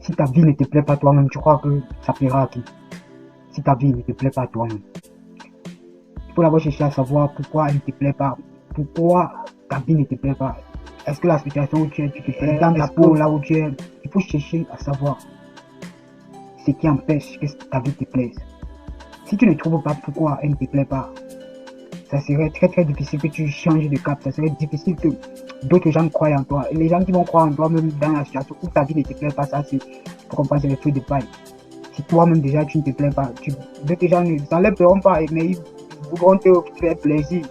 Si ta vie ne te plaît pas toi-même, tu crois que ça plaira à qui? Si ta vie ne te plaît pas toi-même. Il faut d'abord chercher à savoir pourquoi elle ne te plaît pas. Pourquoi ta vie ne te plaît pas. Est-ce que la situation où tu es, tu te plais dans ta peau, là où tu es? Il faut chercher à savoir ce qui empêche que ta vie te plaise. Si tu ne trouves pas pourquoi elle ne te plaît pas, ça serait très difficile que tu changes de cap. Ça serait difficile que d'autres gens croient en toi. Et les gens qui vont croire en toi, même dans la situation où ta vie ne te plaît pas, ça c'est pour comprendre, c'est le feu de paille. Si toi-même déjà tu ne te plais pas, d'autres gens ne s'enlèveront pas, mais ils voudront te faire plaisir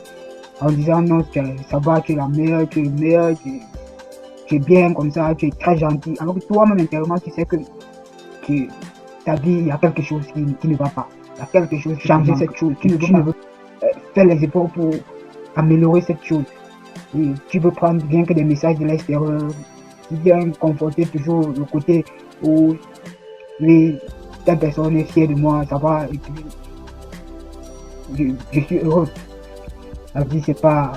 en disant non, ça va, tu es la meilleure, tu es le meilleur, tu es bien comme ça, tu es très gentil. Alors que toi-même intérieurement, tu sais que ta vie, il y a quelque chose qui ne va pas. Il y a quelque chose, changer cette chose. Tu ne veux faire les efforts pour améliorer cette chose. Et tu veux prendre bien que des messages de l'extérieur qui viennent conforter toujours le côté où telle personne est fière de moi, ça va, et puis je suis heureux. La vie, c'est pas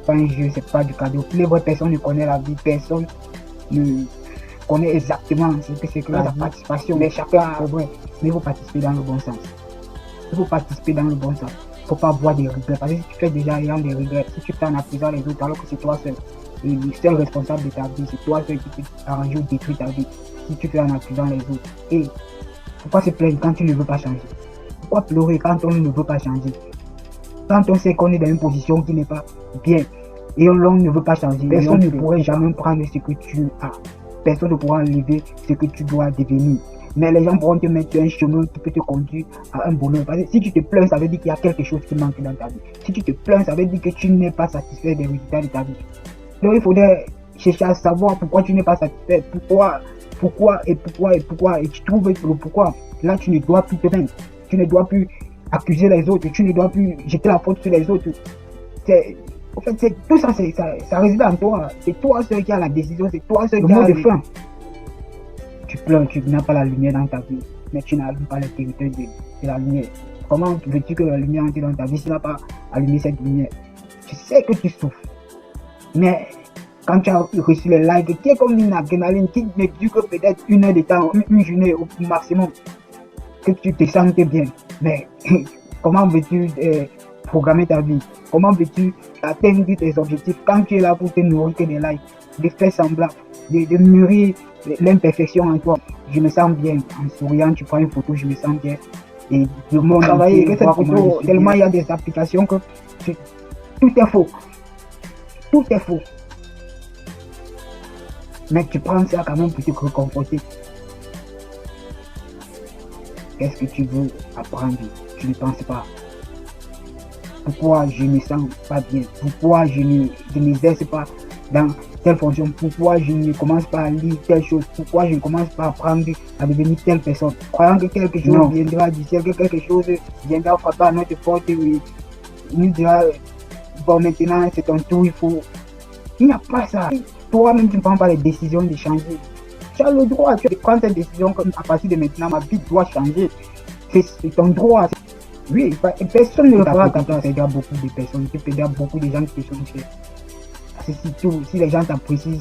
un jeu, c'est pas du cadeau. Les vraies personnes ne connaissent la vie, personne ne connaît exactement ce que c'est que la participation. Mais chacun est vrai, mais il faut participer dans le bon sens. Il faut participer dans le bon sens. Il ne faut pas avoir des regrets. Parce que si tu fais déjà ayant des regrets, si tu fais en accusant les autres alors que c'est toi seul, et le seul responsable de ta vie, c'est toi seul qui peut arranger ou détruire ta vie. Si tu fais en accusant les autres. Et pourquoi se plaindre quand tu ne veux pas changer? Pourquoi pleurer quand on ne veut pas changer? Quand on sait qu'on est dans une position qui n'est pas bien et l'on ne veut pas changer, personne ne pourrait jamais prendre ce que tu as. Personne ne pourra enlever ce que tu dois devenir. Mais les gens pourront te mettre sur un chemin qui peut te conduire à un bonheur. Parce que si tu te plains, ça veut dire qu'il y a quelque chose qui manque dans ta vie. Si tu te plains, ça veut dire que tu n'es pas satisfait des résultats de ta vie. Donc il faudrait chercher à savoir pourquoi tu n'es pas satisfait, pourquoi, et tu trouves le pourquoi. Là, tu ne dois plus te plaindre. Tu ne dois plus accuser les autres. Tu ne dois plus jeter la faute sur les autres. En fait, tout ça, ça réside en toi. C'est toi seul qui a la décision. C'est toi seul qui a le fin. Tu pleures, tu n'as pas la lumière dans ta vie. Mais tu n'allumes pas les territoires de la lumière. Comment veux-tu que la lumière entre dans ta vie si tu n'as pas allumé cette lumière? Tu sais que tu souffres. Mais quand tu as reçu les likes, qui est comme une adrénaline qui ne dure que peut-être une heure de temps, une journée au maximum, que tu te sens bien. Mais comment veux-tu programmer ta vie? Comment veux-tu atteindre tes objectifs quand tu es là pour te nourrir que des likes, de faire semblant, de mûrir l'imperfection en toi? Je me sens bien en souriant, tu prends une photo, je me sens bien. Et le monde travaille cette photo, tellement il y a des applications que tout est faux. Tout est faux. Mais tu prends ça quand même pour te réconforter. Qu'est-ce que tu veux apprendre? Tu ne penses pas. Pourquoi je ne me sens pas bien? Pourquoi je n'exerce pas dans telle fonction? Pourquoi je ne commence pas à lire telle chose? Pourquoi je ne commence pas à apprendre à devenir telle personne? Croyant que quelque chose viendra du ciel, que quelque chose viendra frapper à notre porte et nous dira bon, maintenant c'est ton tour, il faut. Il n'y a pas ça. Toi-même, tu ne prends pas les décisions de changer. Tu as le droit, tu prends cette décision comme à partir de maintenant, ma vie doit changer. C'est ton droit. Oui, personne ne le fera à ta place. Il y a beaucoup de personnes, il y a beaucoup de gens qui te sont chers. Parce que si les gens t'apprécient,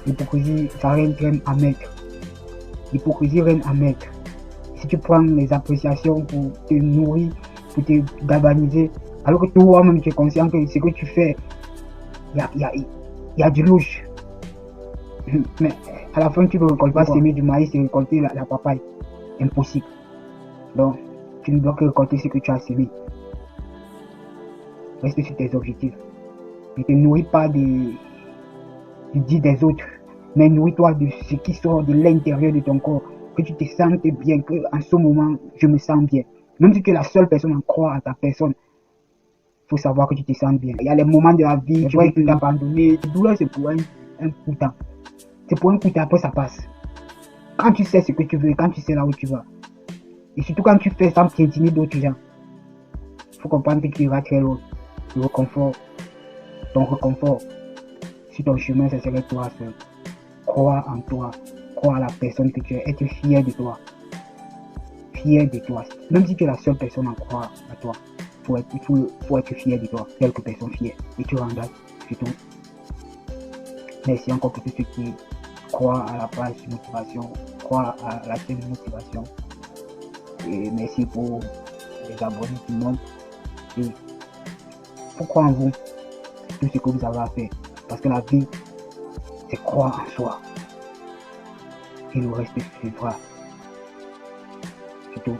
l'hypocrisie, ça règne à mettre. L'hypocrisie règne à mettre. Si tu prends les appréciations pour te nourrir, pour te galvaniser, alors que toi-même tu es conscient que ce que tu fais, il y a du louche. Mais à la fin, tu ne récoltes pas semer du maïs et récolter la papaye. Impossible. Donc, tu ne dois que récolter ce que tu as semé. Reste sur tes objectifs. Ne te nourris pas du dit des autres, mais nourris-toi de ce qui sort de l'intérieur de ton corps. Que tu te sentes bien, que en ce moment, je me sens bien. Même si tu es la seule personne à croire à ta personne, il faut savoir que tu te sens bien. Il y a les moments de la vie, tu vois, tu t'abandonner. La douleur, c'est pour un coup de temps. C'est pour un coup de temps, après ça passe. Quand tu sais ce que tu veux, quand tu sais là où tu vas, et surtout quand tu fais sans piétiner d'autres gens, il faut comprendre que tu iras très loin. Le réconfort, ton réconfort sur ton chemin, ça serait toi seul. Crois en toi, crois à la personne que tu es, être fier de toi. Fier de toi. Même si tu es la seule personne à croire à toi, il faut être fier de toi. Quelques personnes fières. Et tu rengages, c'est tout. Merci encore pour tous ceux qui croient. croire à la page motivation, croire à la chaîne motivation. Et merci pour les abonnés tout le monde. Et faut croire en vous, tout ce que vous avez à faire. Parce que la vie, c'est croire en soi. Et le reste suivra. Surtout,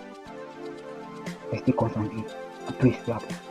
restez concentrés. À plus, et à plus.